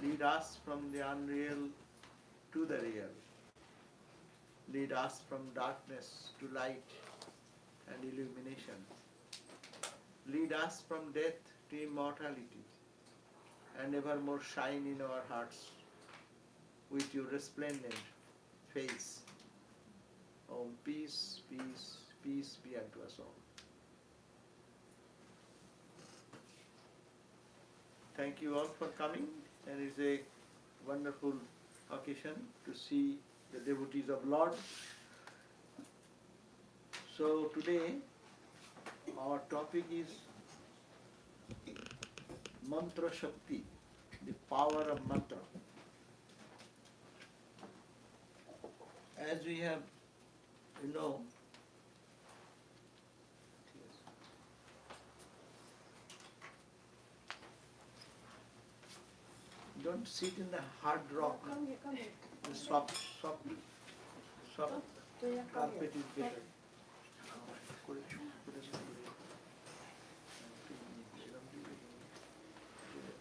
Lead us from the unreal to the real. Lead us from darkness to light and illumination. Lead us from death to immortality, and evermore shine in our hearts with your resplendent face. Om, peace, peace, peace be unto us all. Thank you all for coming, and it's a wonderful occasion to see the devotees of Lord. So today our topic is Mantra Shakti, the power of mantra. As we have, don't sit in the hard rock. Come here, come here. The soft carpet is better.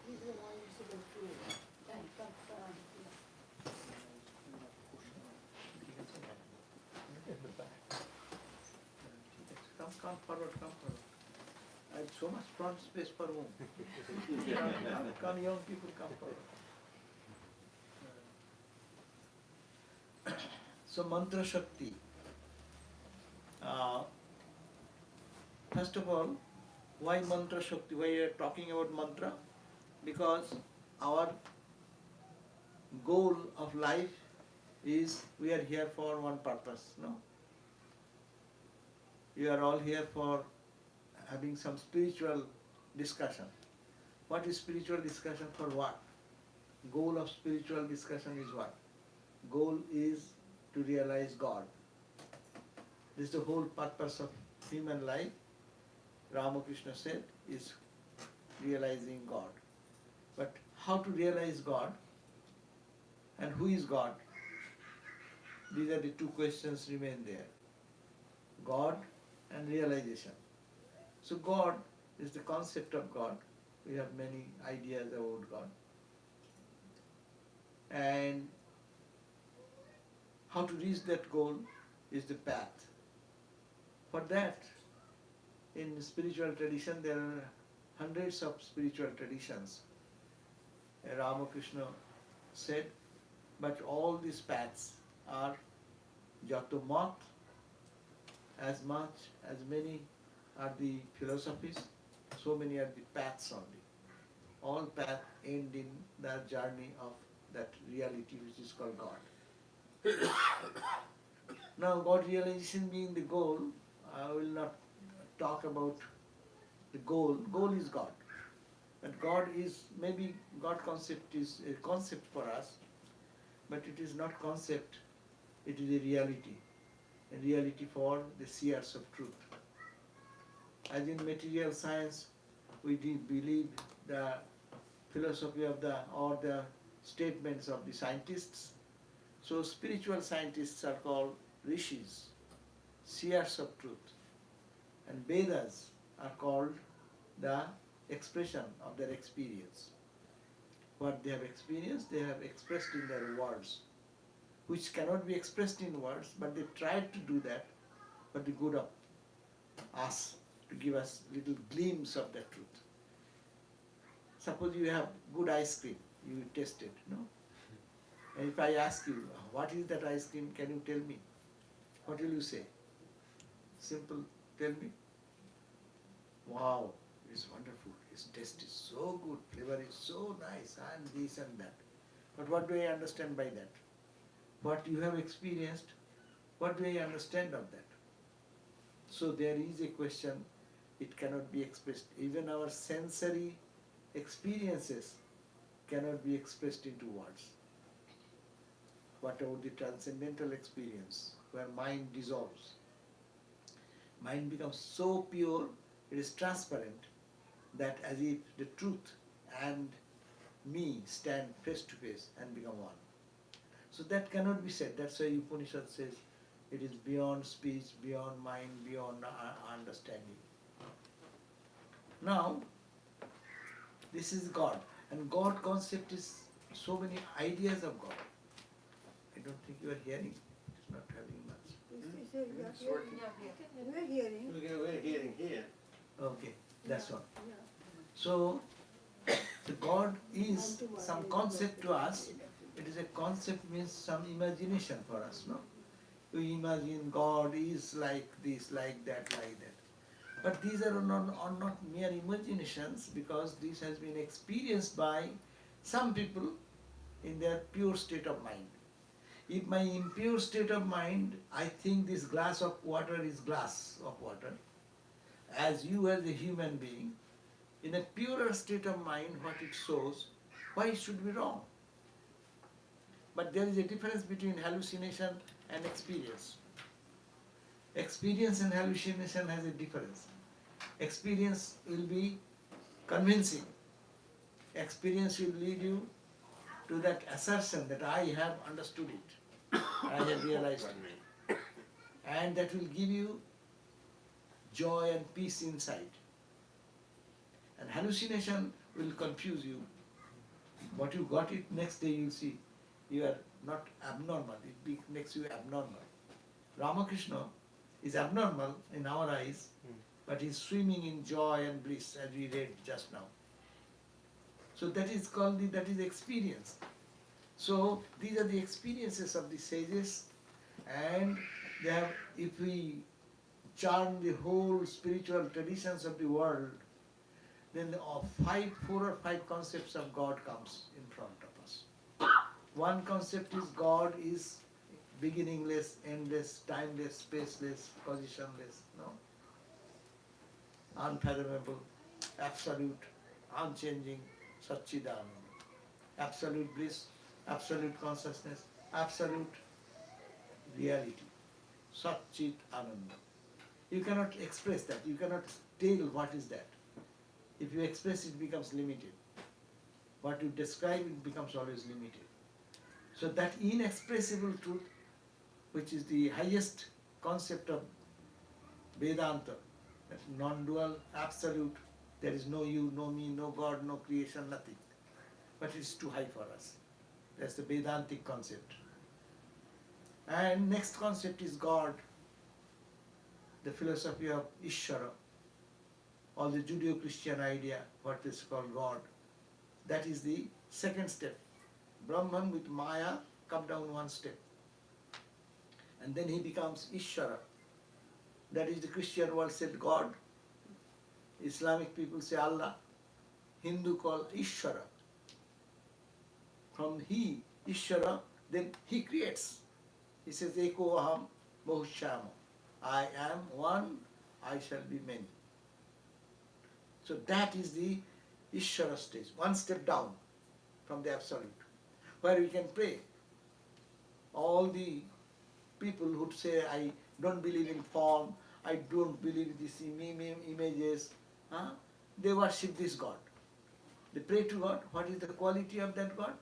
These are the ones you should have through. Come forward. I have so much front space for whom? Come, young people, come forward. So mantra shakti. First of all, why mantra shakti? Why we are talking about mantra? Because our goal of life is we are here for one purpose, no? You are all here for having some spiritual discussion. What is spiritual discussion for what? Goal of spiritual discussion is what? Goal is to realize God. This is the whole purpose of human life. Ramakrishna said is realizing God. But how to realize God and who is God? These are the two questions remain there. God and realization. So God is the concept of God. We have many ideas about God. And how to reach that goal is the path. For that, in spiritual tradition, there are hundreds of spiritual traditions. Ramakrishna said, but all these paths are jato mat, as many are the philosophies, so many are the paths only. All paths end in the journey of that reality which is called God. Now, God realization being the goal, I will not talk about the goal. Goal is God. But God is, maybe God concept is a concept for us, but it is not concept, it is a reality. A reality for the seers of truth. As in material science, we believe the philosophy of the statements of the scientists. So spiritual scientists are called rishis, seers of truth. And Vedas are called the expression of their experience. What they have experienced, they have expressed in their words, which cannot be expressed in words, but they tried to do that for the good of us, to give us little glimpse of the truth. Suppose you have good ice cream, you taste it, no? And if I ask you, what is that ice cream, can you tell me? What will you say? Simple, tell me. Wow, it's wonderful, its taste is so good, flavor is so nice, and this and that. But what do I understand by that? What you have experienced, what do I understand of that? So there is a question, it cannot be expressed. Even our sensory experiences cannot be expressed into words. What about the transcendental experience, where mind dissolves? Mind becomes so pure, it is transparent, that as if the truth and me stand face to face and become one. So that cannot be said. That's why Upanishad says it is beyond speech, beyond mind, beyond understanding. Now, this is God. And God concept is so many ideas of God. I don't think you are hearing. It's not having much. He said, we are It's hearing. working. We're hearing. We're hearing here. Okay, that's all. Yeah. So, the God is some concept to us. It is a concept, means some imagination for us, no? We imagine God is like this, like that, like that. But these are not mere imaginations, because this has been experienced by some people in their pure state of mind. If my impure state of mind, I think this glass of water is glass of water, as you as a human being, in a purer state of mind, what it shows, why it should be wrong? But there is a difference between hallucination and experience. Experience and hallucination has a difference. Experience will be convincing. Experience will lead you to that assertion that I have understood it, I have realized it. And that will give you joy and peace inside. And hallucination will confuse you. What you got it, next day you'll see you are not abnormal. It makes you abnormal. Ramakrishna is abnormal in our eyes, but he's swimming in joy and bliss, as we read just now. So that is called that is experience. So these are the experiences of the sages, and they have, if we charm the whole spiritual traditions of the world, then four or five concepts of God comes in front of us. One concept is God is beginningless, endless, timeless, spaceless, positionless, no? Unfathomable, absolute, unchanging, Satchidananda. Absolute bliss, absolute consciousness, absolute reality. Satchit Ananda. You cannot express that, you cannot tell what is that. If you express, it becomes limited. What you describe, it becomes always limited. So that inexpressible truth, which is the highest concept of Vedanta, that non-dual, absolute, there is no you, no me, no God, no creation, nothing. But it's too high for us. That's the Vedantic concept. And next concept is God, the philosophy of Ishvara, or the Judeo-Christian idea, what is called God. That is the second step. Brahman with Maya come down one step. And then he becomes Ishvara. That is, the Christian world said God, Islamic people say Allah, Hindu call Ishvara. From he, Ishvara, then he creates. He says, Eko aham bahushyama. I am one, I shall be many. So that is the Ishvara stage, one step down from the Absolute, where we can pray. All the people who say, I don't believe in form, I don't believe in these images, they worship this God. They pray to God. What is the quality of that God?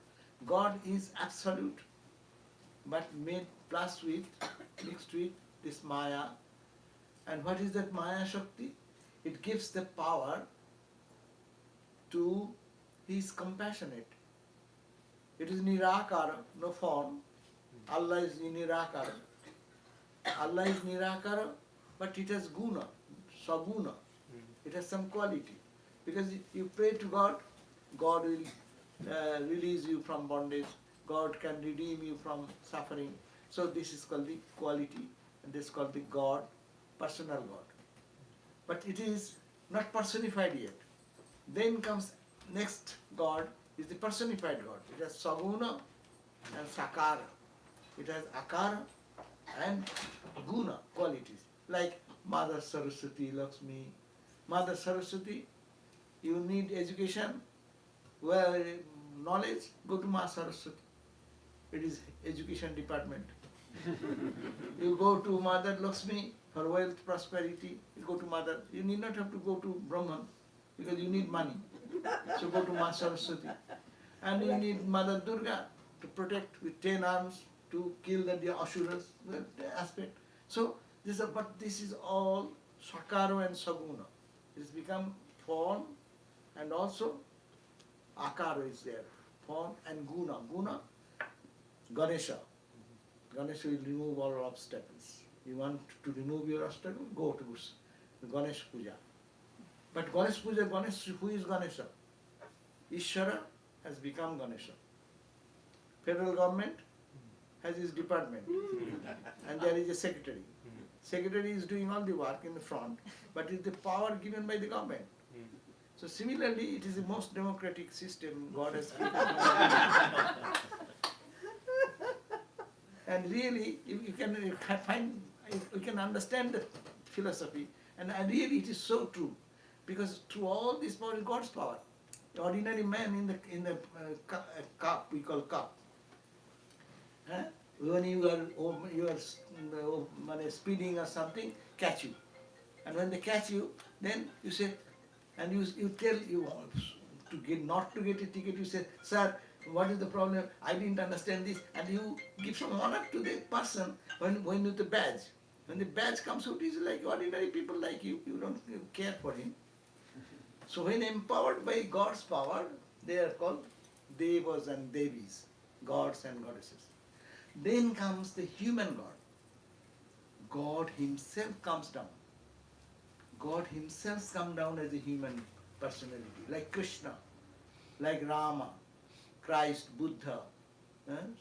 God is absolute, but made plus with, mixed with this Maya. And what is that Maya Shakti? It gives the power to, he is compassionate. It is Nirakara, no form. Allah is Nirakara. Allah is Nirakara, but it has guna, saguna. It has some quality. Because if you pray to God, God will release you from bondage. God can redeem you from suffering. So this is called the quality, and this is called the God, personal God. But it is not personified yet. Then comes next God, is the personified God. It has saguna and sakara. It has akara and guna qualities. Like Mother Saraswati, Lakshmi. Mother Saraswati, you need education, well, knowledge, go to Ma Saraswati. It is education department. You go to Mother Lakshmi for wealth, prosperity, you go to Mother. You need not have to go to Brahman because you need money. So go to Ma Saraswati. And you need Mother Durga to protect with 10 arms, to kill the Asuras, the aspect. So this is all Sakara and Saguna. It has become form, and also Akara is there. form, and guna. Guna, Ganesha. Ganesha will remove all obstacles. You want to remove your obstacle? Go to Ganesh Puja. But Ganesh Puja, who is Ganesha? Ishvara has become Ganesha. Federal government has its department, and there is a secretary. Secretary is doing all the work in the front, but it is the power given by the government. So similarly, it is the most democratic system God has created. And really, if you can find, if you can understand the philosophy, and really it is so true, because through all this power is God's power. The ordinary man in the cup, we call cup. When you are speeding or something, catch you. And when they catch you, then you say, and you tell you not to get a ticket, you say, sir, what is the problem? I didn't understand this. And you give some honor to the person when with the badge. When the badge comes out, he's like ordinary people like you don't care for him. So when empowered by God's power, they are called Devas and Devis, gods and goddesses. Then comes the human God. God himself comes down. God himself comes down as a human personality, like Krishna, like Rama, Christ, Buddha,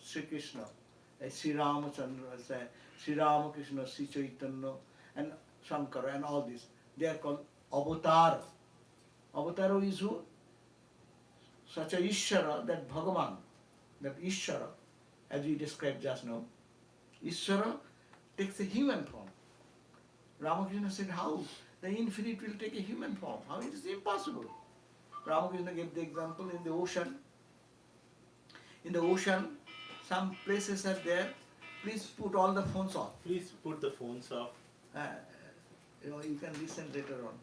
Sri Krishna, Sri Ramachandra, Sri Ramakrishna, Sri Chaitanya, and Shankara, and all this. They are called Avatar. Avatar is who? Such a Ishvara, that Bhagavan, that Ishvara, as we described just now. Ishvara takes a human form. Ramakrishna said, how? The infinite will take a human form. How? It is impossible. Ramakrishna gave the example in the ocean. In the ocean, some places are there. Please put all the phones off. Please put the phones off. You can listen later on.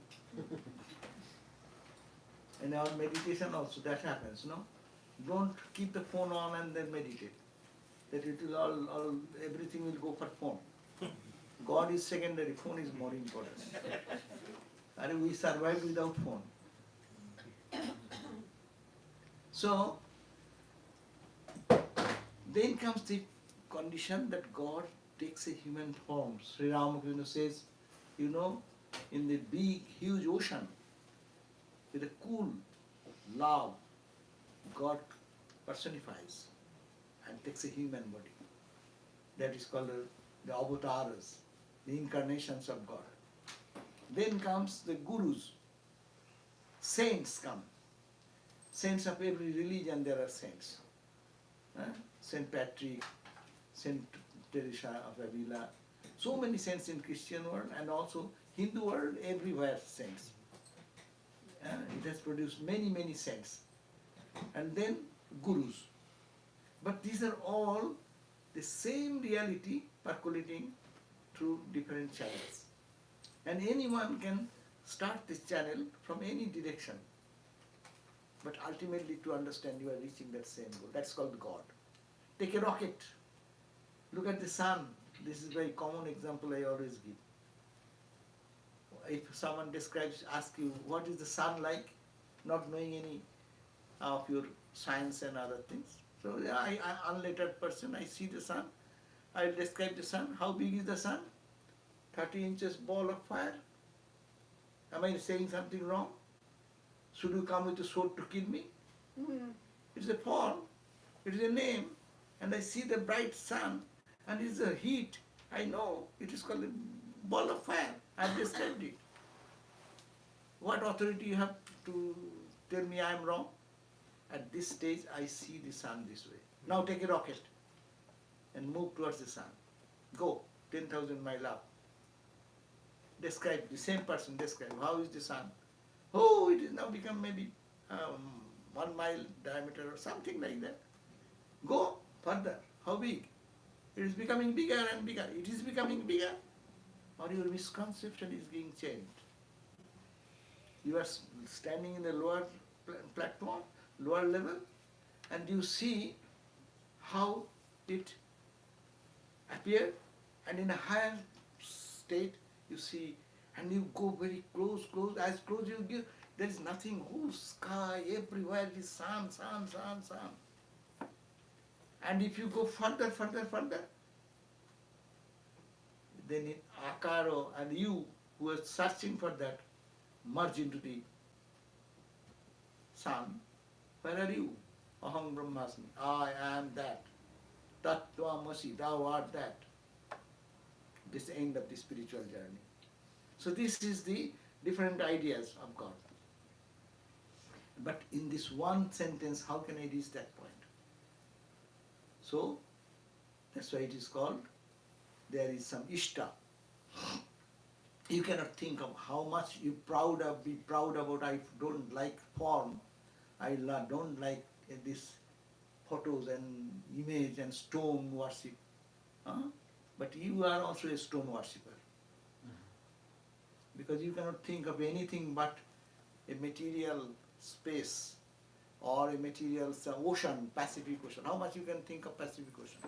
In our meditation also that happens, no? Don't keep the phone on and then meditate. That it will everything will go for phone. God is secondary, phone is more important. And we survive without phone. So, then comes the condition that God takes a human form. Sri Ramakrishna says, in the big, huge ocean, with a cool love, God personifies and takes a human body. That is called the avatars, the incarnations of God. Then comes the gurus. Saints come. Saints of every religion, there are saints. Saint Patrick, Saint Teresa of Avila. So many saints in Christian world and also Hindu world, everywhere saints. It has produced many, many saints. And then gurus. But these are all the same reality percolating through different channels. And anyone can start this channel from any direction. But ultimately to understand you are reaching that same goal. That's called God. Take a rocket. Look at the sun. This is a very common example I always give. If someone asks you, what is the sun like? Not knowing any of your science and other things. So I unlettered person, I see the sun. I describe the sun. How big is the sun? 30 inches ball of fire. Am I saying something wrong? Should you come with a sword to kill me? It's a form, it is a name, and I see the bright sun, and it's a heat. I know it is called a ball of fire. I've described it. What authority you have to tell me I am wrong? At this stage, I see the sun this way. Now take a rocket and move towards the sun. Go 10,000 miles up. Describe, the same person describe, how is the sun? Oh, it is now become maybe 1 mile diameter or something like that. Go further. How big? It is becoming bigger and bigger. It is becoming bigger, or your misconception is being changed. You are standing in the lower platform, lower level, and you see how it appeared, and in a higher state you see, and you go very close, as close you give, there is nothing, whole sky, everywhere is sun. And if you go further, then in Akaro and you who are searching for that merge into the sun. Where are you? Aham Brahmasmi. I am that. Tattvamasi, thou art that. This is the end of the spiritual journey. So this is the different ideas of God. But in this one sentence, how can I reach that point? So, that's why it is called, there is some Ishta. You cannot think of how much you be proud about, I don't like form, I don't like this photos and image and stone worship. But you are also a stone worshipper. Because you cannot think of anything but a material space or a material ocean, Pacific Ocean. How much you can think of Pacific Ocean?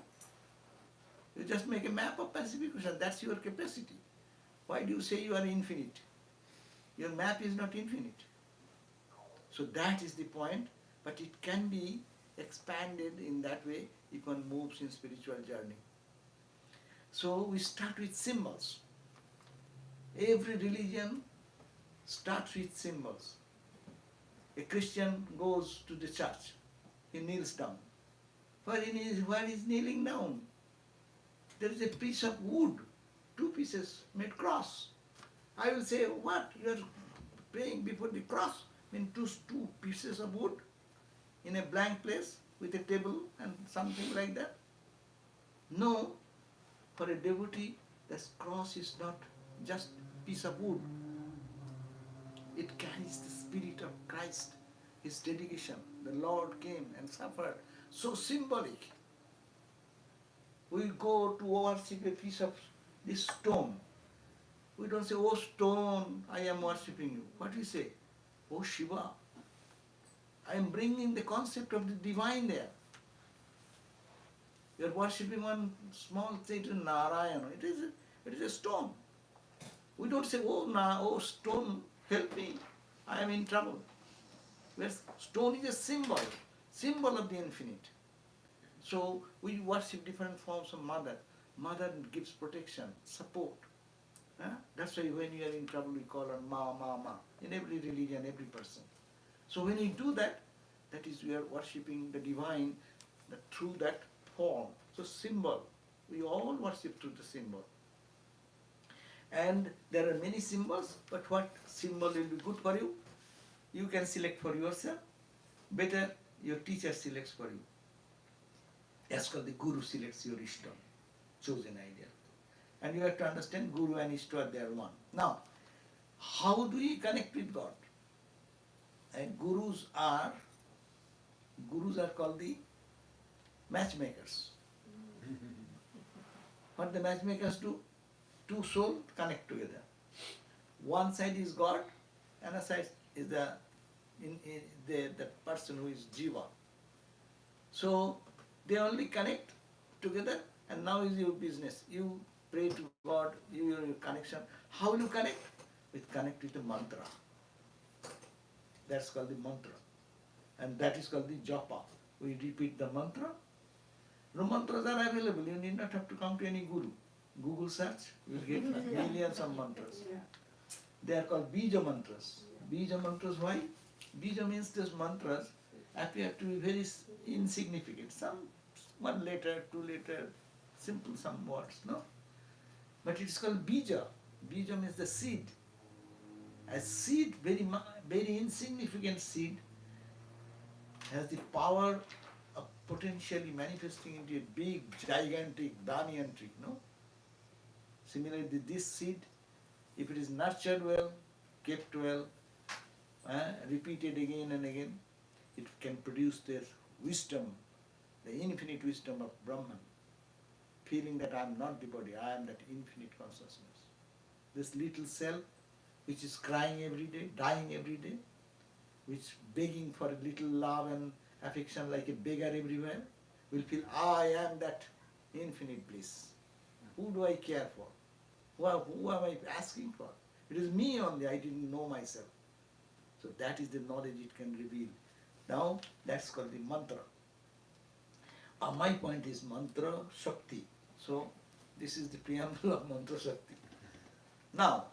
You just make a map of Pacific Ocean, that's your capacity. Why do you say you are infinite? Your map is not infinite. So that is the point, but it can be expanded in that way if one moves in spiritual journey. So we start with symbols. Every religion starts with symbols. A Christian goes to the church, he kneels down. Where is kneeling down? There is a piece of wood, 2 pieces made cross. I will say, what? You are praying before the cross? I mean, two pieces of wood in a blank place with a table and something like that? No, for a devotee, this cross is not just piece of wood. It carries the spirit of Christ, His dedication. The Lord came and suffered. So symbolic. We go to worship a piece of this stone. We don't say, oh stone, I am worshipping you. What do we say? Oh Shiva, I am bringing the concept of the divine there. You are worshipping one small Satan Narayana. It is a stone. We don't say, oh stone, help me, I am in trouble. Whereas stone is a symbol of the infinite. So we worship different forms of mother. Mother gives protection, support. That's why when you are in trouble, we call her Ma, Ma, Ma. In every religion, every person. So when we do that, that is we are worshipping the divine through that form. So symbol. We all worship through the symbol. And there are many symbols, but what symbol will be good for you? You can select for yourself. Better your teacher selects for you. That's called the Guru selects your Ishta, chosen ideal. And you have to understand Guru and Ishta, they are one. Now, how do we connect with God? And Gurus are called the matchmakers. What the matchmakers do? 2 souls connect together. One side is God, another side is the person who is Jiva. So they only connect together, and now is your business. You pray to God, your connection. How will you connect? Connect with the mantra. That's called the mantra. And that is called the japa. We repeat the mantra. The mantras are available. You need not have to come to any guru. Google search, you will get millions of mantras. They are called bija mantras. Bija mantras, why? Bija means those mantras appear to be very insignificant. Some 1 letter, 2 letter, simple some words, no? But it is called bija. Bija means the seed. A seed, very insignificant seed, has the power of potentially manifesting into a big, gigantic banyan tree, no? Similarly, this seed, if it is nurtured well, kept well, repeated again and again, it can produce the wisdom, the infinite wisdom of Brahman, feeling that I am not the body, I am that infinite consciousness. This little cell, which is crying every day, dying every day, which begging for a little love and affection like a beggar everywhere, will feel, I am that infinite bliss. Who do I care for? Who am I asking for? It is me only, I didn't know myself. So that is the knowledge it can reveal. Now, that's called the mantra. A my point is mantra shakti. So this is the preamble of mantra shakti. Now,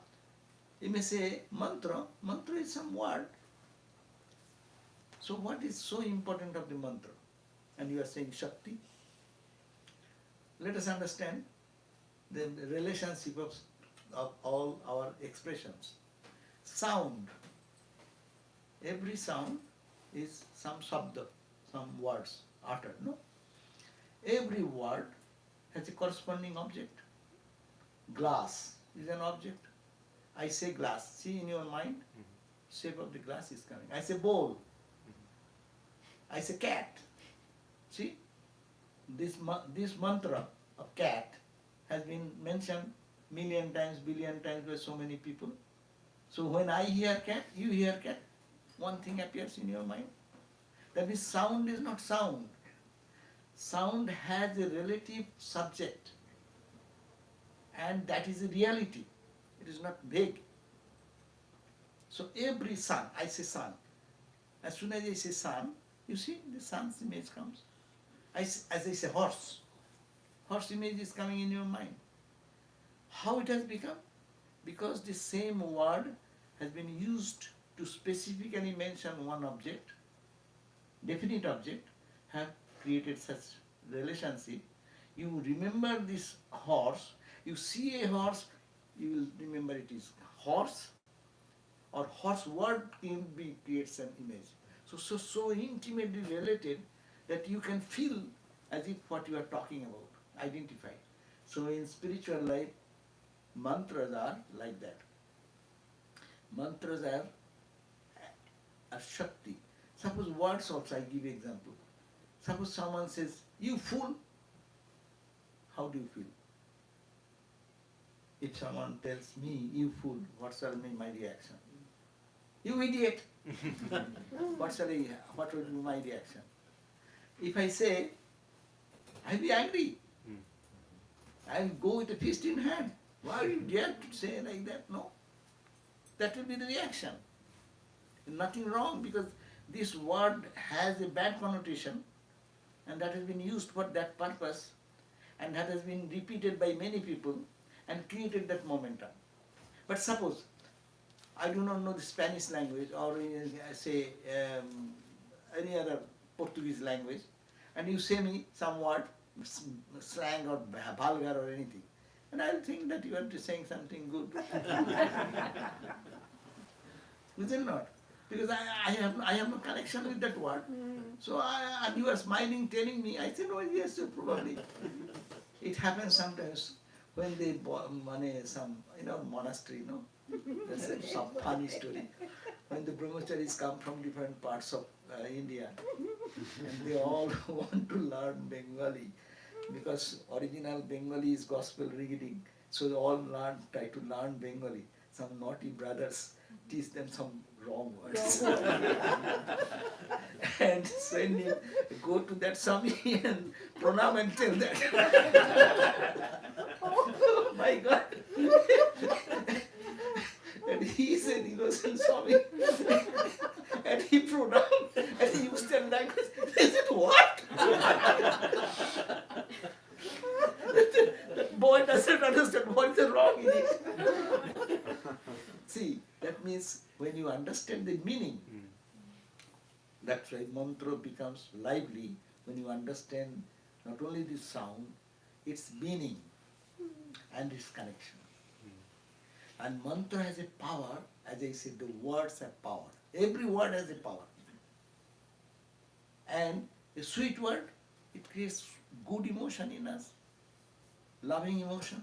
you may say mantra is some word. So what is so important of the mantra? And you are saying shakti. Let us understand the relationship of all our expressions. Sound. Every sound is some sabda, some words uttered, no? Every word has a corresponding object. Glass is an object. I say glass. See in your mind, shape of the glass is coming. I say bowl. I say cat. See, this mantra of cat has been mentioned million times, billion times by so many people. So when I hear cat, you hear cat, one thing appears in your mind. That means sound is not sound. Sound has a relative subject, and that is a reality. It is not vague. So every sun, I say sun. As soon as I say sun, you see the sun's image comes. As I say horse, horse image is coming in your mind. How it has become? Because the same word has been used to specifically mention one object, definite object, have created such relationship. You remember this horse, you see a horse, you will remember it is horse, or horse word can be creates an image. So intimately related that you can feel as if what you are talking about, identify. So in spiritual life, mantras are like that. Mantras are Shakti. Suppose words also, I give example. Suppose someone says, you fool, how do you feel? If someone tells me, you fool, what shall be my reaction? You idiot! What would be my reaction? If I say, I'll be angry. I'll go with a fist in hand. Why you dare to say like that? No. That will be the reaction. Nothing wrong, because this word has a bad connotation and that has been used for that purpose and that has been repeated by many people and created that momentum. But suppose I do not know the Spanish language or say any other Portuguese language, and you say me some word, slang or vulgar or anything, and I'll think that you are saying something good. Is it not? Because I have no connection with that word. So and you are smiling, telling me. I said, oh yes, probably. It happens sometimes when they some monastery, no. That's some funny story. When the brahmacharis come from different parts of India, and they all want to learn Bengali, because original Bengali is gospel reading, so they all try to learn Bengali. Some naughty brothers teach them some wrong words. And when you go to that Swami and pranam and tell that, oh my God. And he said he was in Swami. And he pranam and he used that language. He said, what? That boy doesn't understand what is wrong in it. See, that means when you understand the meaning, that's why mantra becomes lively when you understand not only the sound, its meaning and its connection. And mantra has a power, as I said, the words have power. Every word has a power. And a sweet word, it creates good emotion in us, loving emotion.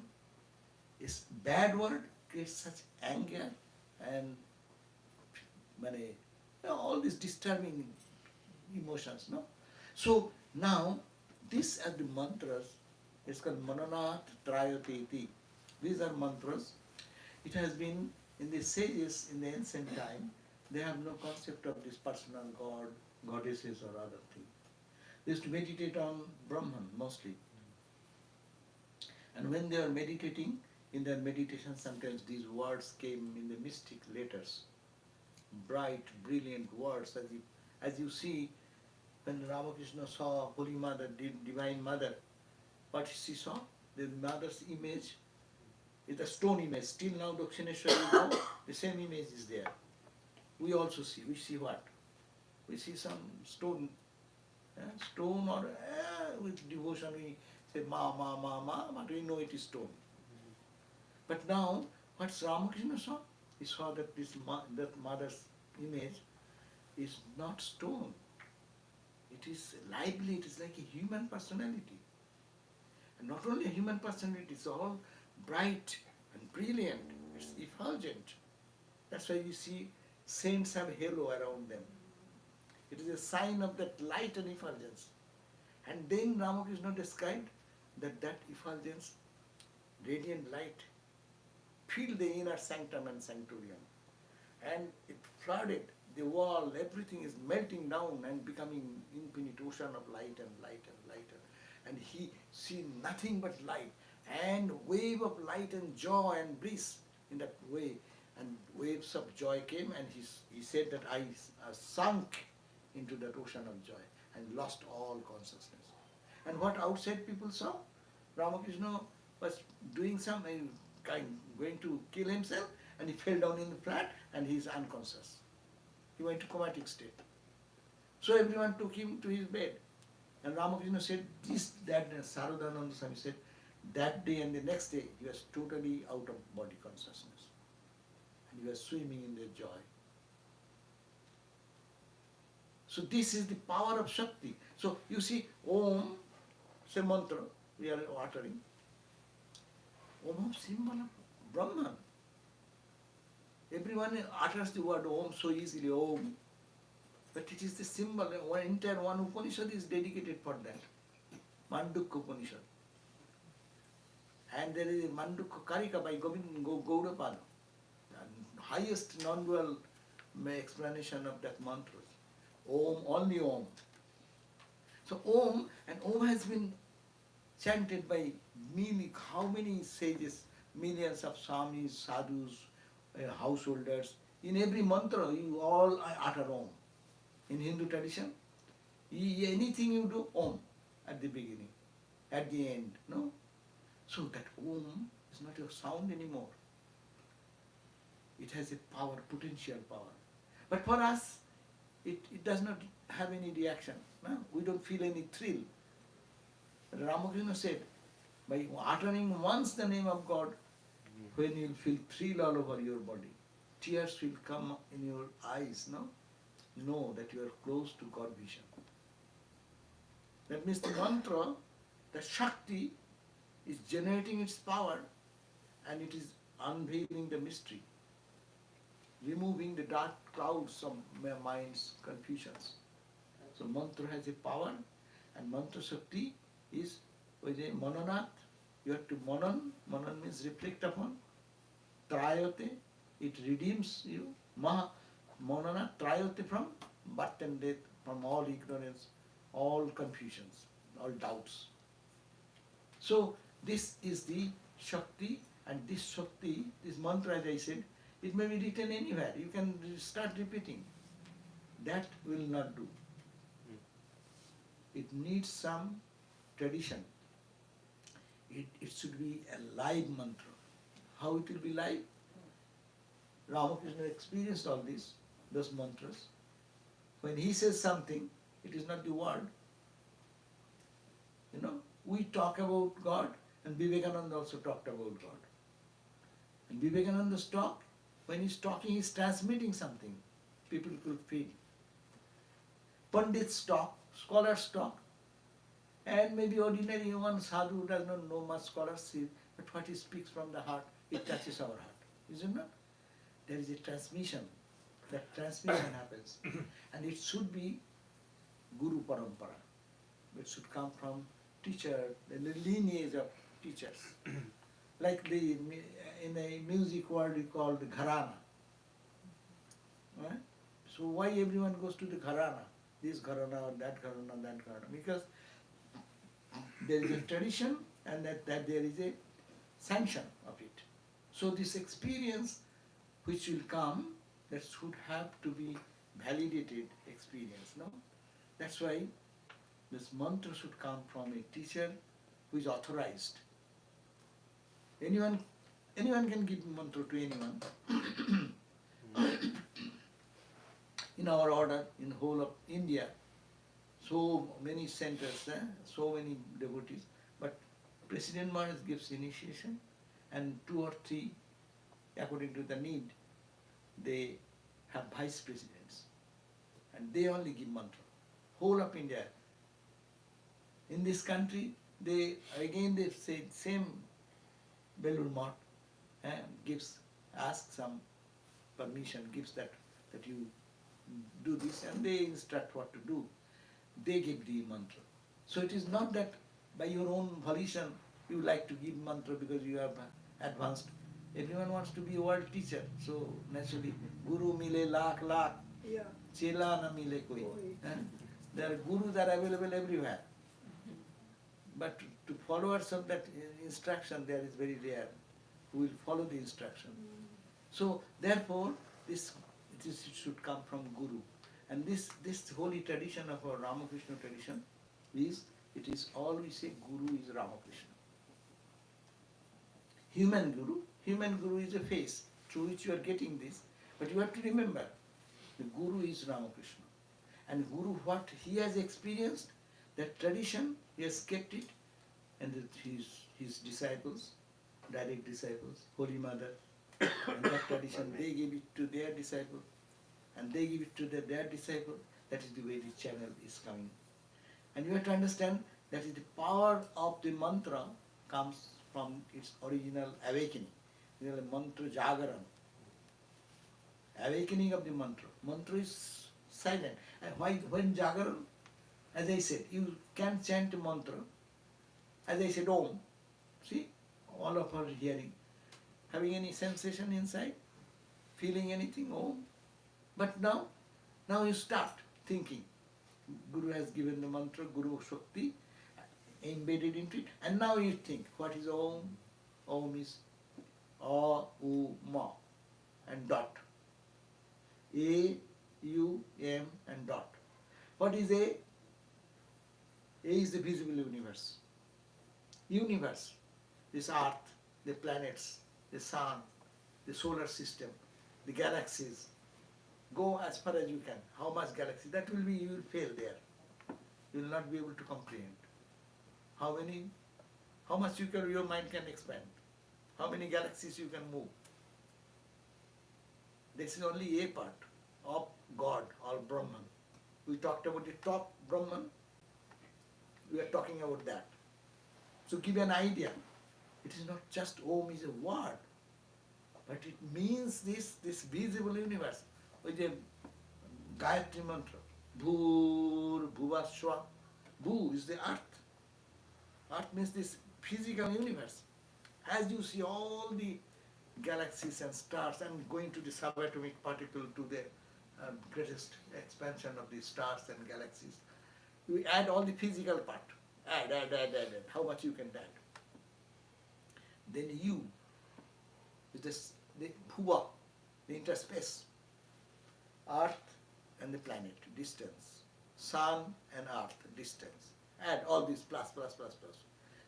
A bad word creates such anger and all these disturbing emotions, no? So now, these are the mantras. It's called Mananath Trayoteti. These are mantras. It has been in the sages in the ancient time, they have no concept of this personal god, goddesses or other thing. They used to meditate on Brahman mostly. And when they are meditating, in their meditation sometimes these words came in the mystic letters. Bright, brilliant words, as you see when Ramakrishna saw Holy Mother, Divine Mother, what she saw? The mother's image is a stone image. Still now Dakshineshwar you go, the same image is there. We also see. We see what? We see some stone, stone or with devotion we say ma, but we know it is stone. But now, what's Ramakrishna saw? He saw that that mother's image is not stone. It is lively, it is like a human personality. And not only a human personality, it's all bright and brilliant, it's effulgent. That's why you see saints have halo around them. It is a sign of that light and effulgence. And then Ramakrishna described that effulgence, radiant light, filled the inner sanctum and sanctorium. And it flooded the wall, everything is melting down and becoming infinite ocean of light and light and lighter. And he seen nothing but light and wave of light and joy and bliss in that way. And waves of joy came and he said that I sunk into that ocean of joy and lost all consciousness. And what outside people saw? Ramakrishna was doing something, going to kill himself, and he fell down in the flat and he is unconscious. He went to comatic state. So everyone took him to his bed. And Ramakrishna said, Sarvadevananda Swami said, that day and the next day he was totally out of body consciousness. And he was swimming in their joy. So this is the power of Shakti. So you see, Om, say mantra, we are uttering. Om, symbol of Brahman. Everyone utters the word Om so easily, Om. But it is the symbol, one Upanishad is dedicated for that. Mandukya Upanishad. And there is a Mandukya Karika by Gaudapada. The highest non-dual explanation of that mantra. Om, only Om. So Om, and Om has been chanted by how many sages, millions of Swamis, sadhus, householders. In every mantra, you all utter Om. In Hindu tradition, anything you do, Om at the beginning, at the end, no? So that Om is not a sound anymore. It has a power, potential power. But for us, it does not have any reaction. No? We don't feel any thrill. But Ramakrishna said, by uttering once the name of God, when you'll feel thrill all over your body, tears will come in your eyes, no? Know that you are close to God vision. That means the mantra, the Shakti, is generating its power and it is unveiling the mystery, removing the dark clouds of mind's confusions. So mantra has a power, and mantra Shakti is with a mananat. You have to manan means reflect upon. Trayate, it redeems you. Manana, trayate from birth and death, from all ignorance, all confusions, all doubts. So this is the Shakti, and this Shakti, this mantra as I said, it may be written anywhere. You can start repeating. That will not do. It needs some tradition. It should be a live mantra. How it will be live? Ramakrishna experienced all this, those mantras. When he says something, it is not the word. We talk about God, and Vivekananda also talked about God. And Vivekananda's talk, when he's talking, he's transmitting something. People could feel. Pandits talk, scholars talk, and maybe ordinary one sadhu who does not know much scholarship, but what he speaks from the heart, it touches our heart. Is it not? There is a transmission. That transmission happens. And it should be Guru Parampara. It should come from teacher, the lineage of teachers. Like in the music world we call the gharana. Right? So why everyone goes to the gharana? This gharana or that gharana, that gharana? Because there is a tradition and that there is a sanction of it. So this experience which will come, that should have to be validated experience, no? That's why this mantra should come from a teacher who is authorized. Anyone can give mantra to anyone. In our order, in whole of India, so many centers, so many devotees, but President Maharaj gives initiation, and 2 or 3, according to the need, they have vice presidents, and they only give mantra. Whole of India. In this country, they say same Belur Math asks some permission, gives that you do this, and they instruct what to do. They give the mantra. So it is not that by your own volition you like to give mantra because you have advanced. Everyone wants to be a world teacher. So naturally, Guru mile lakh lakh, Yeah. chela na mile koi. There are gurus are available everywhere. But to followers of that instruction, there is very rare who will follow the instruction. So therefore, it should come from Guru. And this holy tradition of our Ramakrishna tradition it is all we say Guru is Ramakrishna. Human Guru is a face through which you are getting this, but you have to remember, the Guru is Ramakrishna. And Guru, what he has experienced, that tradition, he has kept it, and his disciples, direct disciples, Holy Mother, and that tradition, they gave it to their disciples, and they give it to their disciple. That is the way the channel is coming. And you have to understand that the power of the mantra comes from its original awakening. You know, the mantra jagaran. Awakening of the mantra. Mantra is silent. And when jagaran, as I said, you can chant a mantra. As I said, Om. See, all of us hearing. Having any sensation inside? Feeling anything? Om. But now you start thinking. Guru has given the mantra, Guru Shakti, embedded into it, and now you think, what is Om? Om is A, U, Ma, and dot. A, U, M, and dot. What is A? A is the visible universe. Universe, this earth, the planets, the sun, the solar system, the galaxies. Go as far as you can. How much galaxy? That will be, you will fail there. You will not be able to comprehend. How much your mind can expand. How many galaxies you can move. This is only a part of God or Brahman. We talked about the top Brahman. We are talking about that. So give an idea. It is not just Om is a word, but it means this visible universe. With a Gayatri mantra. Bhur Bhuvaswa. Bhu is the earth. Earth means this physical universe. As you see all the galaxies and stars and going to the subatomic particle to the greatest expansion of the stars and galaxies, you add all the physical part. Add. How much you can add. Then you, is the Bhuva, the interspace. Earth and the planet, distance. Sun and earth, distance. Add all these plus.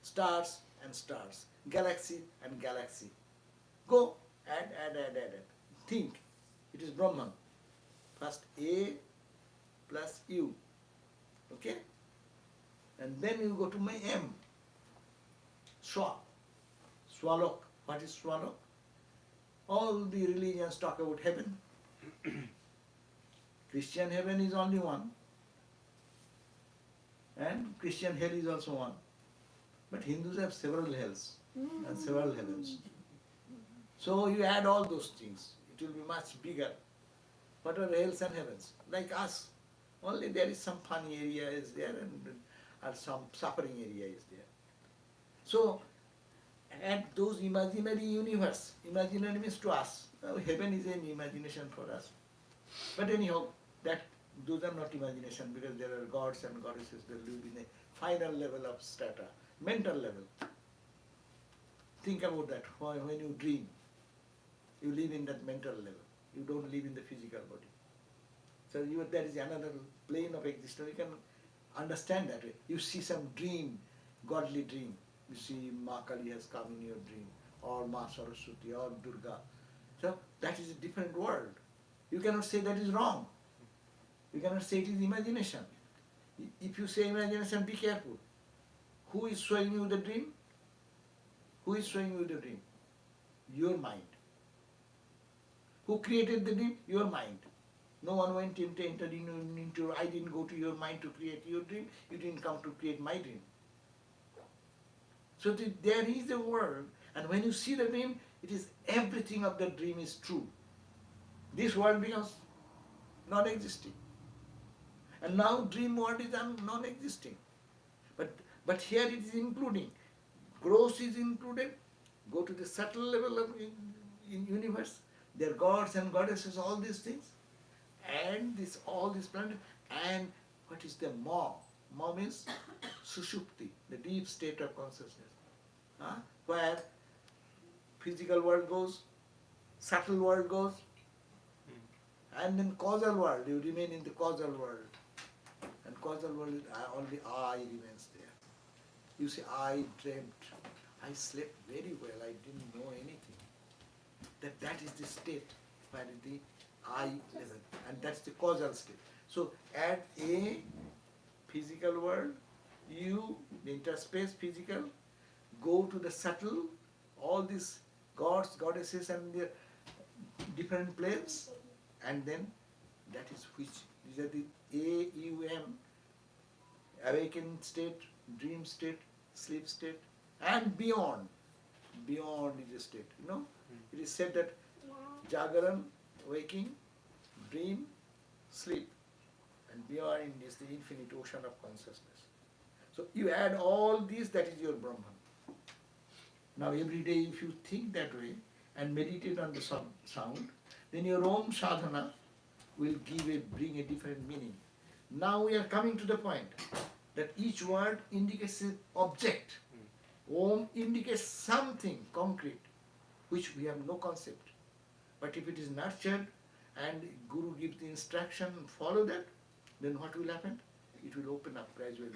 Stars and stars. Galaxy and galaxy. Go, add. Think. It is Brahman. First A plus U. Okay? And then you go to my M. Swa. Swalok. What is Swalok? All the religions talk about heaven. Christian heaven is only one, and Christian hell is also one. But Hindus have several hells and several heavens. So you add all those things, it will be much bigger. What are hells and heavens? Like us, only there is some fun area is there and some suffering area is there. So add those imaginary universe. Imaginary means to us. Heaven is an imagination for us. But anyhow, those are not imagination because there are gods and goddesses that live in a final level of strata, mental level. Think about that. When you dream, you live in that mental level. You don't live in the physical body. So there is another plane of existence. You can understand that way. You see some dream, godly dream. You see Ma Kali has come in your dream, or Ma Saraswati, or Durga. So that is a different world. You cannot say that is wrong. You cannot say it is imagination. If you say imagination, be careful. Who is showing you the dream? Who is showing you the dream? Your mind. Who created the dream? Your mind. No one went entered into, I didn't go to your mind to create your dream. You didn't come to create my dream. So there is a world, and when you see the dream, it is everything of the dream is true. This world becomes non-existing. And now dream world is non-existing. But here it is including. Gross is included. Go to the subtle level of in universe. There are gods and goddesses, all these things. And all this planet. And what is the Ma? Ma means sushupti, the deep state of consciousness. Where physical world goes, subtle world goes, and then causal world, you remain in the causal world. And causal world, only I remains there. You say, I dreamt, I slept very well, I didn't know anything. That is the state where the I level, and that's the causal state. So at a physical world, you, the interspace physical, go to the subtle, all these gods, goddesses and their different planes, and then that is which, these are the AUM, awakened state, dream state, sleep state, and beyond. Beyond is a state, It is said that Jagaran, waking, dream, sleep, and beyond is the infinite ocean of consciousness. So you add all these, that is your Brahman. Now every day if you think that way and meditate on the sound, then your own sadhana will bring a different meaning. Now we are coming to the point that each word indicates an object. Om indicates something concrete, which we have no concept. But if it is nurtured and Guru gives the instruction, follow that, then what will happen? It will open up gradually.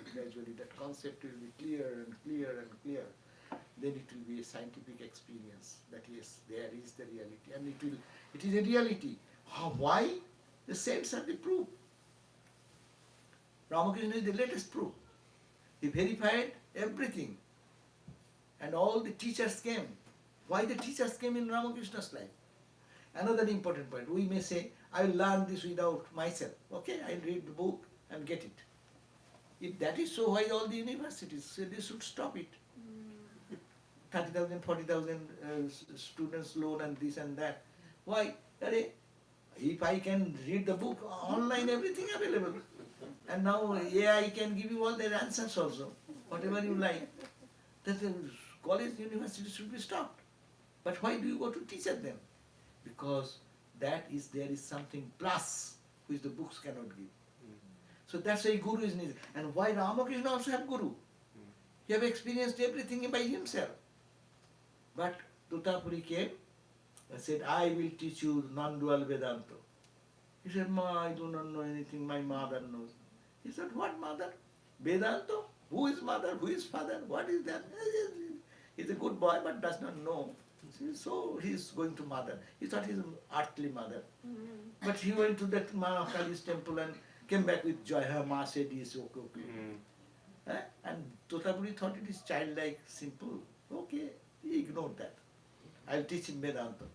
That concept will be clear and clear and clear. Then it will be a scientific experience that yes, there is the reality, and it is a reality. Why? The saints are the proof. Ramakrishna is the latest proof. He verified everything, and all the teachers came. Why the teachers came in Ramakrishna's life? Another important point. We may say, I will learn this without myself. Okay, I will read the book and get it. If that is so, why all the universities? They should stop it. 30,000, 40,000 students loan and this and that. Why? If I can read the book, online everything available. And now AI can give you all their answers also, whatever you like. That the college, university should be stopped. But why do you go to teach at them? Because there is something plus which the books cannot give. So that's why Guru is needed. And why Ramakrishna also have Guru? He have experienced everything by himself. But Tutapuri came and said, I will teach you non-dual Vedanta. He said, Ma, I do not know anything, my mother knows. He said, what mother? Vedanta? Who is mother? Who is father? What is that? He's a good boy but does not know. So he's going to mother. He thought he's an earthly mother. But he went to that Ma Kali's temple and came back with joy. Her Ma said yes, okay. And Tutapuri thought it is childlike, simple. Okay, he ignored that. I'll teach him Vedanta.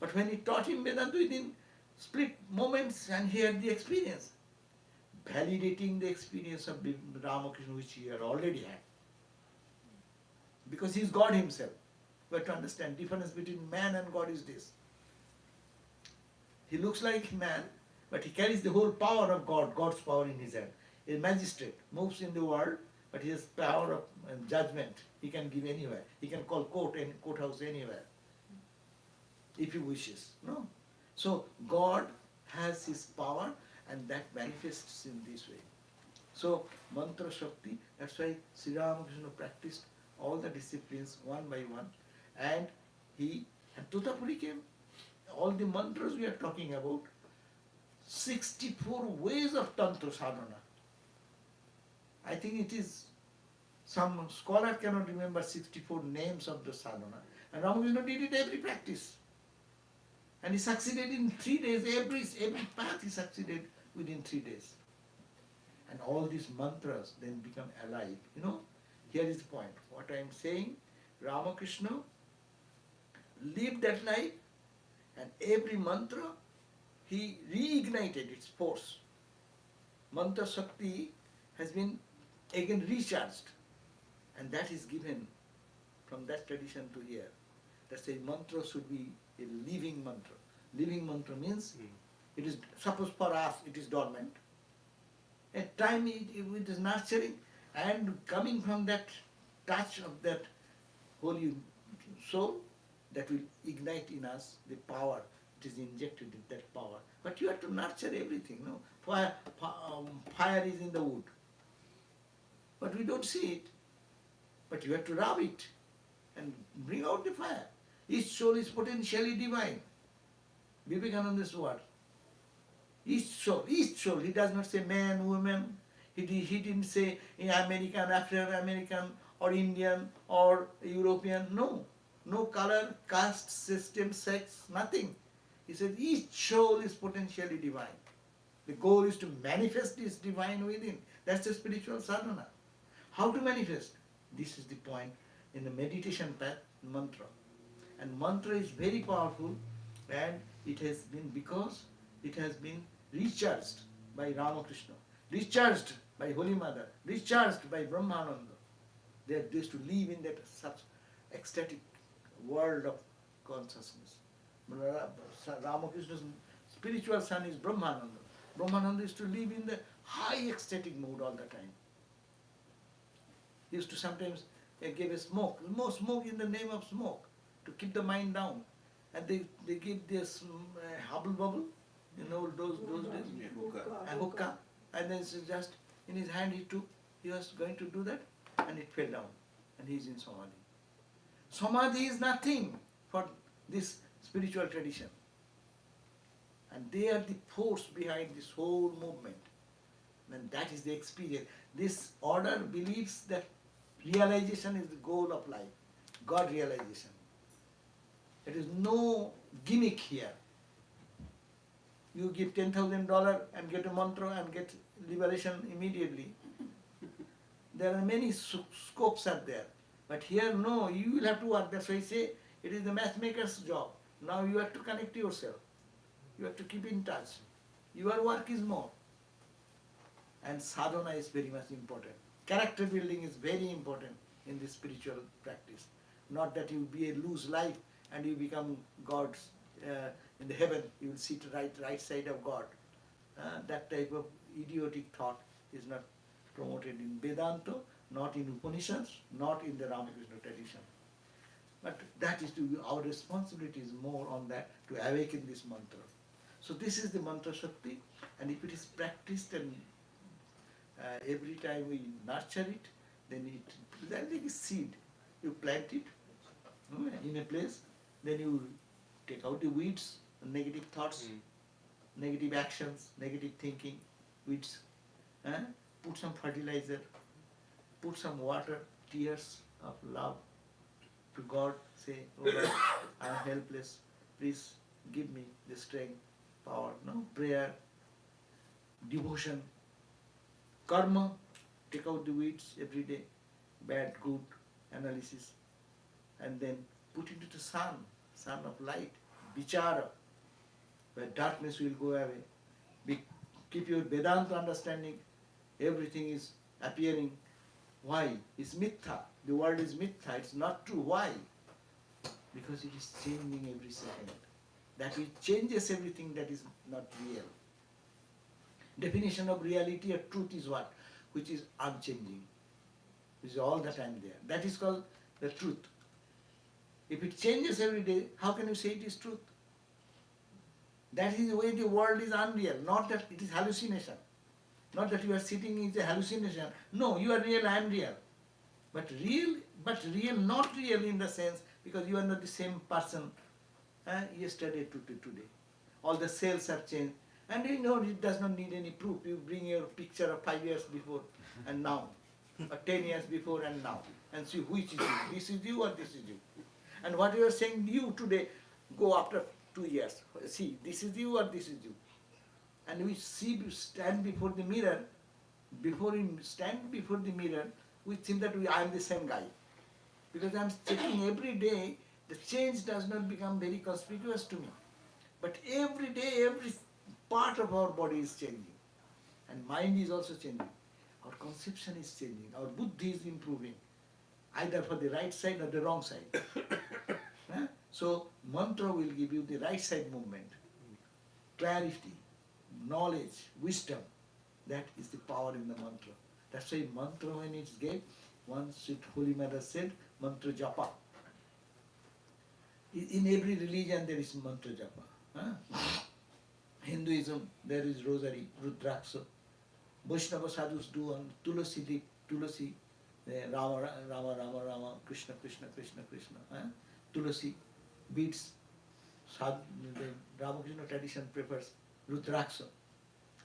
But when he taught him Vedanta within split moments, and he had the experience, validating the experience of Ramakrishna which he had already had. Because he is God himself. But to understand difference between man and God is this. He looks like man, but he carries the whole power of God, God's power in his hand. A magistrate moves in the world, but he has power of judgment. He can give anywhere. He can call courthouse anywhere, if he wishes. No. So God has his power, and that manifests in this way. So mantra shakti. That's why Sri Ramakrishna practiced all the disciplines one by one, and Tutapuri came. All the mantras we are talking about, 64 ways of Tantra sadhana. I think it is, some scholar cannot remember 64 names of the sadhana. And Ramakrishna did it every practice. And he succeeded in 3 days. Every path he succeeded within 3 days. And all these mantras then become alive. Here is the point. What I am saying, Ramakrishna lived that life, and every mantra, he reignited its force. Mantra Shakti has been again recharged, and that is given from that tradition to here. That's a mantra should be a living mantra. Living mantra means it is, suppose for us it is dormant. At time it is nurturing, and coming from that touch of that holy soul, that will ignite in us the power. It is injected in that power. But you have to nurture everything. No, fire is in the wood, but we don't see it. But you have to rub it and bring out the fire. Each soul is potentially divine. Vivekananda's word. Each soul. He does not say man, woman. He didn't say American, African American, or Indian, or European. No color, caste, system, sex, nothing. He said each soul is potentially divine. The goal is to manifest this divine within. That's the spiritual sadhana. How to manifest? This is the point in the meditation path, mantra. And mantra is very powerful, and it has been because it has been recharged by Ramakrishna, recharged by Holy Mother, recharged by Brahmananda. They used to live in that such ecstatic world of consciousness. Ramakrishna's spiritual son is Brahmananda. Brahmananda used to live in the high ecstatic mood all the time. He used to sometimes give a smoke in the name of smoke, to keep the mind down. And they give this hubble bubble, those days, a hookah, and then it's just in his hand he was going to do that, and it fell down, and he's in Samadhi. Samadhi is nothing for this spiritual tradition. And they are the force behind this whole movement. And that is the experience. This order believes that realization is the goal of life, God realization. There is no gimmick here. You give $10,000 and get a mantra and get liberation immediately. There are many scopes are there. But here, no, you will have to work. That's why I say it is the matchmaker's job. Now you have to connect yourself. You have to keep in touch. Your work is more. And sadhana is very much important. Character building is very important in this spiritual practice. Not that you be a loose life and you become God's, in the heaven, you will sit right side of God. That type of idiotic thought is not promoted in Vedanta, not in Upanishads, not in the Ramakrishna tradition. But that is our responsibility is more on that, to awaken this mantra. So this is the mantra Shakti, and if it is practiced and every time we nurture it, then it, like a seed. You plant it in a place, then you take out the weeds, negative thoughts, negative actions, negative thinking, weeds. Put some fertilizer, put some water, tears of love to God. Say, oh Lord, I am helpless. Please give me the strength, power. Prayer, devotion, karma. Take out the weeds every day, bad, good analysis, and then put into the sun of light, vichara, where darkness will go away. Keep your Vedanta understanding. Everything is appearing. Why? It's mitha. The world is mitha. It's not true. Why? Because it is changing every second. That it changes everything that is not real. Definition of reality or truth is what? Which is unchanging. Which is all the time there. That is called the truth. If it changes every day, how can you say it is truth? That is the way the world is unreal, not that it is hallucination. Not that you are sitting in a hallucination. No, you are real, I am real. But real, not real in the sense, because you are not the same person yesterday to today. All the cells have changed. And it does not need any proof. You bring your picture of 5 years before and now, or 10 years before and now, and see which is you. This is you or this is you. And what you are saying you today, go after 2 years. See, this is you or this is you. And we stand before the mirror. Before we stand before the mirror, we think that I am the same guy. Because I am checking every day, the change does not become very conspicuous to me. But every day, every part of our body is changing. And mind is also changing. Our conception is changing. Our buddhi is improving. Either for the right side or the wrong side. So, mantra will give you the right side movement. Clarity, knowledge, wisdom. That is the power in the mantra. That's why mantra, when it's given, once Holy Mother said, mantra japa. In every religion there is mantra japa. Hinduism, there is rosary, rudraksha. Vaishnava sadhus do on tulasi, Rama, Rama, Rama, Rama, Krishna, Krishna, Krishna, Krishna. Tulasi beads. The Ramakrishna tradition prefers rudraksha.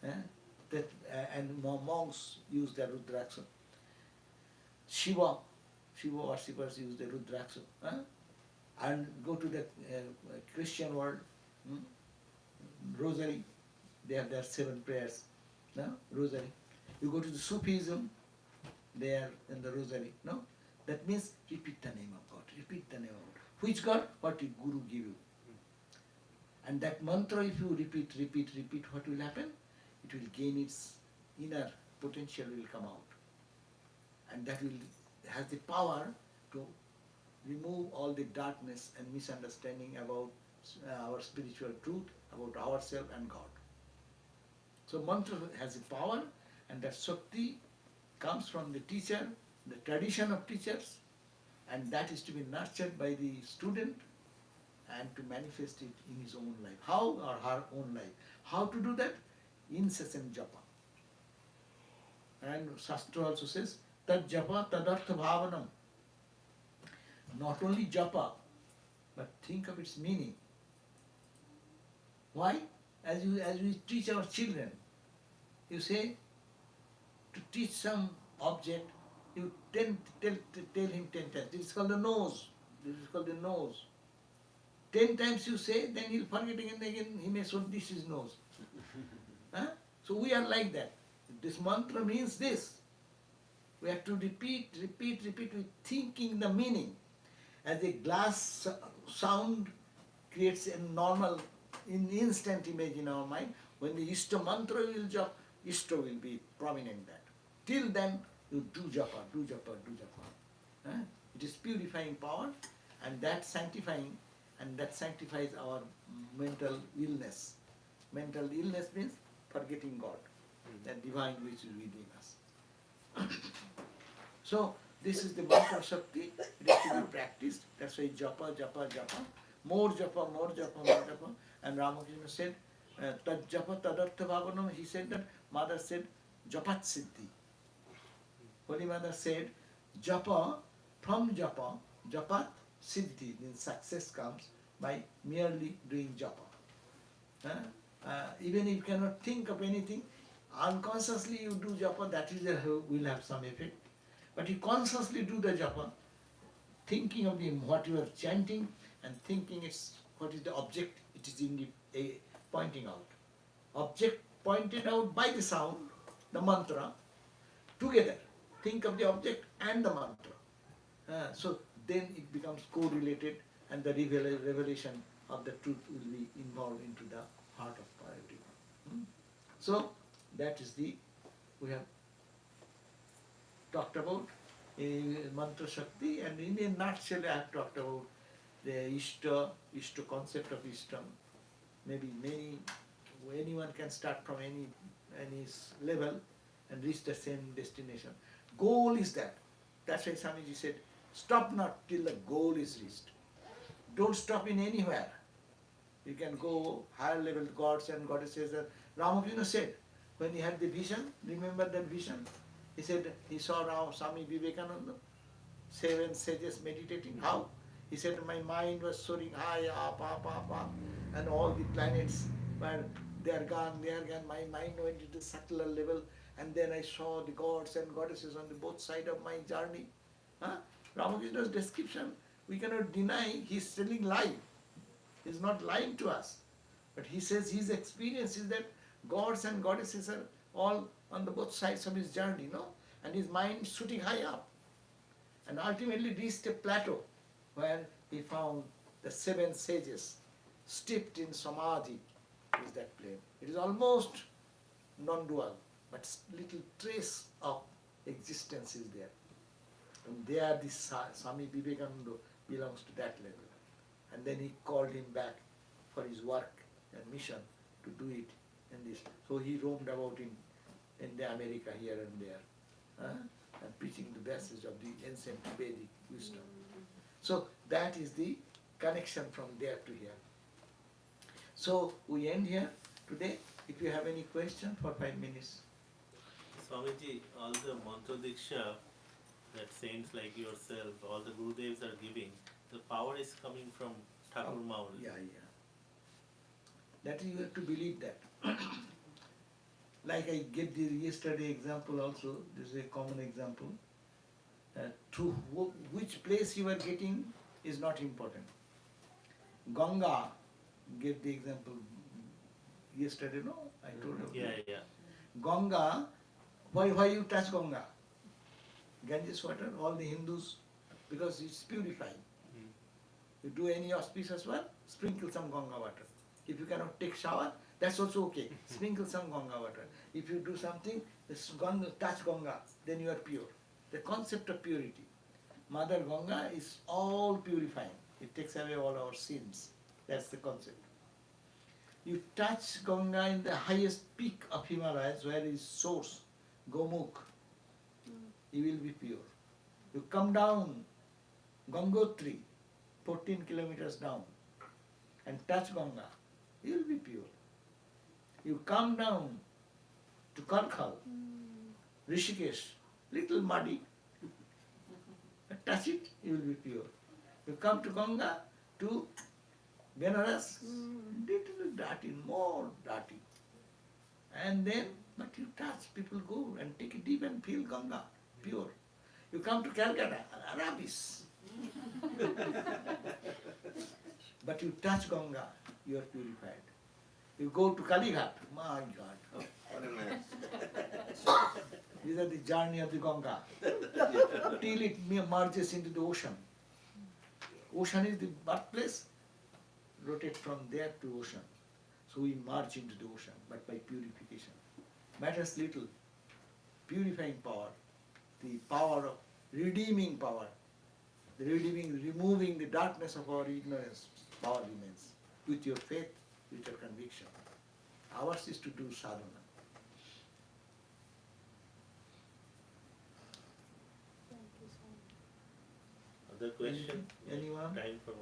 And monks use the rudraksha. Shiva worshippers use the rudraksha. And go to the Christian world, rosary, they have their 7 prayers, rosary. You go to the Sufism, they are in the rosary, no? That means repeat the name of God, repeat the name of God. Which God? What did Guru give you? And that mantra, if you repeat, what will happen? It will gain its inner potential will come out. And that will has the power to remove all the darkness and misunderstanding about our spiritual truth, about ourselves and God. So mantra has a power, and that Shakti comes from the teacher, the tradition of teachers, and that is to be nurtured by the student and to manifest it in his own life. How? Or her own life. How to do that? Incessant japa. And Shastra also says, tad japa tadartha bhavanam. Not only japa, but think of its meaning. Why? As we teach our children, you say, to teach some object, you tell him 10 times. This is called the nose. This is called the nose. 10 times you say, then he'll forget again and again, he may say, this is nose. So we are like that. This mantra means this. We have to repeat with thinking the meaning. As a glass sound creates a normal, instant image in our mind, when the Ishta mantra will japa, Ishta will be prominent that. Till then, you do japa. It is purifying power, and that sanctifying, and that sanctifies our mental illness. Mental illness means forgetting God, that divine which is within us. So, this is the mantra Shakti, it is to be practiced. That's why japa. More japa. And Ramakrishna said, tad japa tadartha bhavanam. He said that, Mother said, japat siddhi. Holy Mother said, japa, from japa, japat siddhi, then success comes by merely doing japa. Even if you cannot think of anything, unconsciously you do japa, that is will have some effect. But you consciously do the japa, thinking of what you are chanting and thinking what is the object it is pointing out. Object pointed out by the sound, the mantra, together. Think of the object and the mantra. So then it becomes correlated, and the revelation of the truth will be involved into the heart of everyone. So that is we have talked about mantra Shakti, and in a nutshell I have talked about the Ishta concept of Ishta. Maybe anyone can start from any level and reach the same destination. Goal is that. That's why Swamiji said, stop not till the goal is reached. Don't stop in anywhere. You can go higher level gods and goddesses. Ramakrishna said, when he had the vision, remember that vision? He said he saw Swami Vivekananda, 7 sages meditating. How? He said, my mind was soaring high, up, and all the planets were they are gone, my mind went into subtler level, and then I saw the gods and goddesses on the both sides of my journey. Huh? Ramakrishna's description, we cannot deny he's telling lie. He's not lying to us. But he says his experience is that gods and goddesses are all on the both sides of his journey, no? And his mind shooting high up. And ultimately reached a plateau where he found the 7 sages steeped in samadhi is that plane. It is almost non-dual, but little trace of existence is there. And there the Swami Vivekananda belongs to that level. And then he called him back for his work and mission to do it in this. So he roamed about in the America here and there, and preaching the message of the ancient Vedic wisdom. So that is the connection from there to here. So we end here today. If you have any question for 5 minutes. Swamiji, all the mantra diksha that saints like yourself, all the Gurudevs are giving, the power is coming from Thakur Maul. Yeah. That you have to believe that. Like I gave the yesterday example also, this is a common example. To which place you are getting is not important. Ganga gave the example yesterday, no? I told you. Yeah. Ganga, why you touch Ganga? Ganges water, all the Hindus, because it's purifying. You do any auspicious work, sprinkle some Ganga water. If you cannot take shower, that's also okay. Sprinkle some Ganga water. If you do something, touch Ganga, then you are pure. The concept of purity. Mother Ganga is all purifying. It takes away all our sins. That's the concept. You touch Ganga in the highest peak of Himalayas, where is source, Gomukh, you will be pure. You come down Gangotri, 14 kilometers down, and touch Ganga, you will be pure. You come down to Karkhal, Rishikesh, little muddy, touch it, you will be pure. You come to Ganga, to Benares, little dirty, more dirty. And then, but you touch, people go and take it deep and feel Ganga, pure. You come to Calcutta, rubbish. But you touch Ganga, you are purified. You go to Kalighat, my God. These are the journey of the Ganga. Till it merges into the ocean. Ocean is the birthplace, rotate from there to ocean. So we merge into the ocean, but by purification. Matters little. Purifying power, the power of redeeming power, the redeeming, removing the darkness of our ignorance, power remains with your faith, with your conviction. Ours is to do sadhana. Other question? Anyone? Time for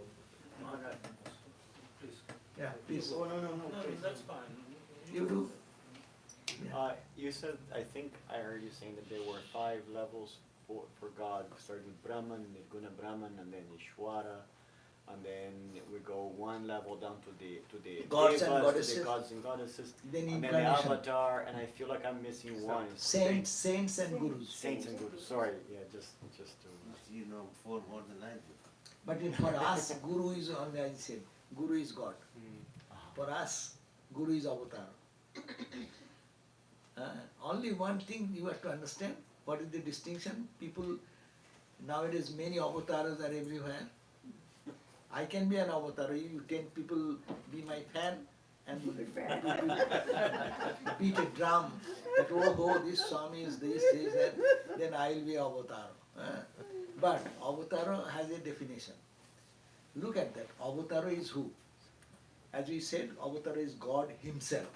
Please. Yeah, please. Oh, no, No, please. that's fine. You do. You said, I think I heard you saying that there were 5 levels for God, starting with Brahman, Nirguna Brahman, and then Ishwara, and then we go one level down to the Gods and devas, to goddesses. the gods and goddesses, Then and then the incarnation. avatar, and I feel like I'm missing one. Saints and gurus. Saints and gurus. Sorry, yeah, just to. You know 4 more than I do. But for us, Guru is only, I said, Guru is God. For us, Guru is avatar. Only one thing you have to understand, what is the distinction? People, nowadays many avatars are everywhere. I can be an avatar, you 10 people be my fan and beat a drum that oh this Swami is this, that, then I will be avatar. But avatar has a definition. Look at that, avatar is who? As we said, avatar is God himself.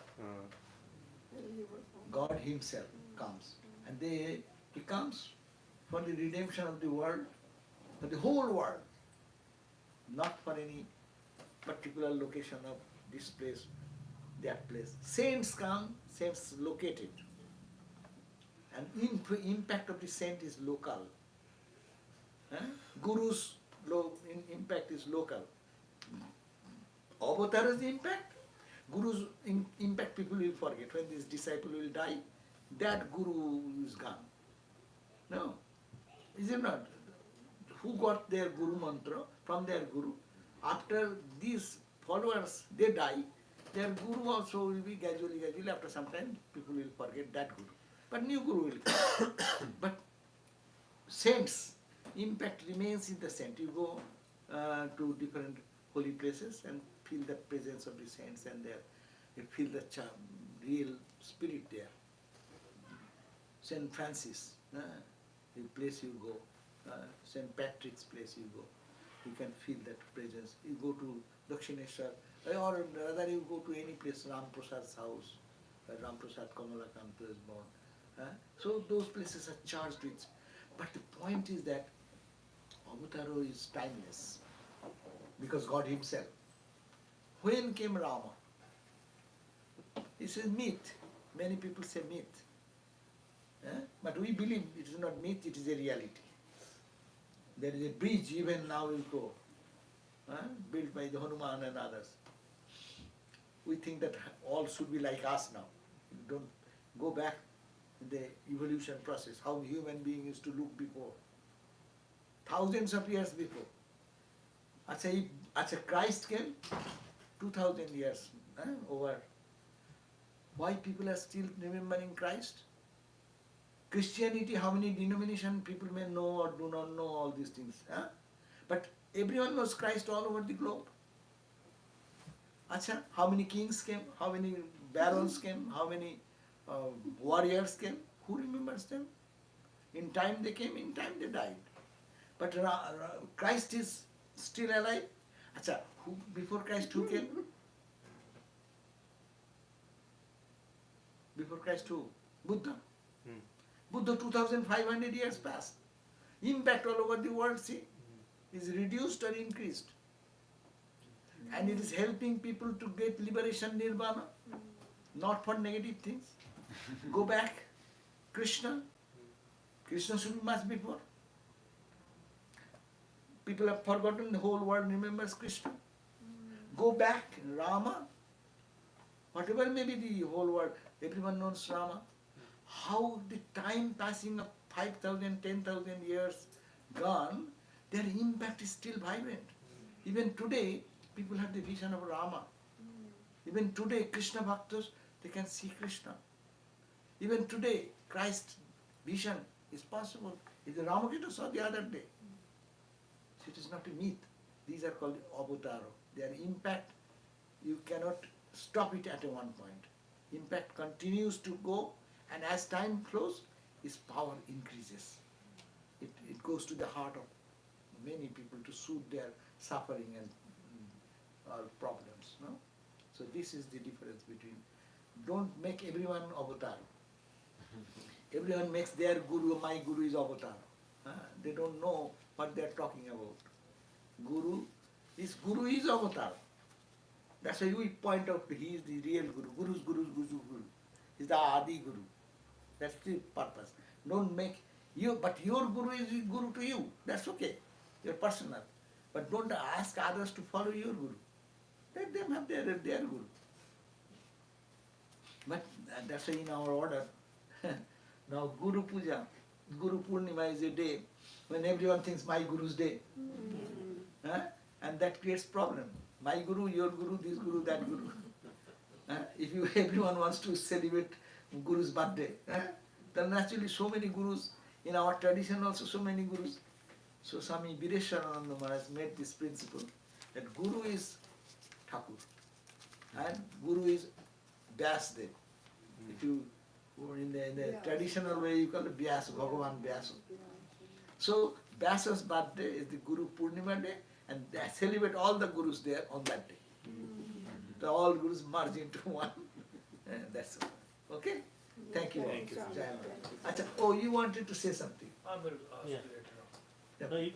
God himself comes. And he comes for the redemption of the world, for the whole world. Not for any particular location of this place, that place. Saints come, saints located. And impact of the saint is local. Guru's impact is local. Avatar's impact, Guru's impact people will forget. When this disciple will die, that Guru is gone. No, is it not? Who got their Guru mantra from their Guru? After these followers, they die, their Guru also will be gradually, after some time, people will forget that Guru. But new Guru will come. But saints, impact remains in the saint. You go to different holy places and feel the presence of the saints and there. You feel the real spirit there. Saint Francis, the place you go, Saint Patrick's place you go, you can feel that presence. You go to Dakshineshwar, or rather you go to any place, Ram Prasad's house, where Ram Prasad Kamalakanta is born. So those places are charged with. But the point is that Avataro is timeless, because God himself. When came Rama? He says myth. Many people say myth. But we believe it is not myth, it is a reality. There is a bridge even now you go, built by the Hanuman and others. We think that all should be like us now. Don't go back in the evolution process, how human being used to look before. Thousands of years before. Acha Christ came, 2000 years over. Why people are still remembering Christ? Christianity, how many denominations people may know or do not know all these things. But everyone knows Christ all over the globe. Acha, how many kings came? How many barons came? How many warriors came? Who remembers them? In time they came, in time they died. But Christ is still alive. Acha, before Christ who came? Before Christ who? Buddha. Buddha 2500 years past. Impact all over the world, see, is reduced or increased. And it is helping people to get liberation, nirvana, not for negative things. Go back, Krishna. Krishna should be much before. People have forgotten, the whole world remembers Krishna. Go back, Rama. Whatever may be the whole world, everyone knows Rama. How the time passing of 5,000, 10,000 years gone, their impact is still vibrant. Even today, people have the vision of Rama. Even today, Krishna Bhaktas, they can see Krishna. Even today, Christ's vision is possible. It's the Ramakita saw the other day. So it is not a myth. These are called avataro. Their impact, you cannot stop it at one point. Impact continues to go, and as time flows, its power increases. It goes to the heart of many people to soothe their suffering and problems. No? So this is the difference between, don't make everyone avatar. Everyone makes their guru, my guru is avatar. They don't know what they are talking about. Guru is avatar. That's why we point out he is the real guru. Guru's guru. He is the Adi Guru. That's the purpose. Don't make you, but your guru is guru to you. That's okay. You're personal. But don't ask others to follow your guru. Let them have their guru. But that's why in our order, now Guru Puja, Guru Purnima is a day when everyone thinks my Guru's day. And that creates problem. My Guru, your Guru, this Guru, that Guru. If everyone wants to celebrate Guru's birthday, then naturally so many Gurus, in our tradition also so many Gurus. So Swami Bireshwarananda Maharaj made this principle that Guru is Thakur and Guru is Vyasdev. If you in the traditional way you call it Vyasa, Bhagavan Vyasa. So Vyasa's birthday is the Guru Purnima day, and they celebrate all the Gurus there on that day. So all Gurus merge into one. That's all. Okay? Thank you. Thank you. Jai Mata. Acha, oh, you wanted to say something? I'm going to ask Yeah. you later on. Yeah. No, you,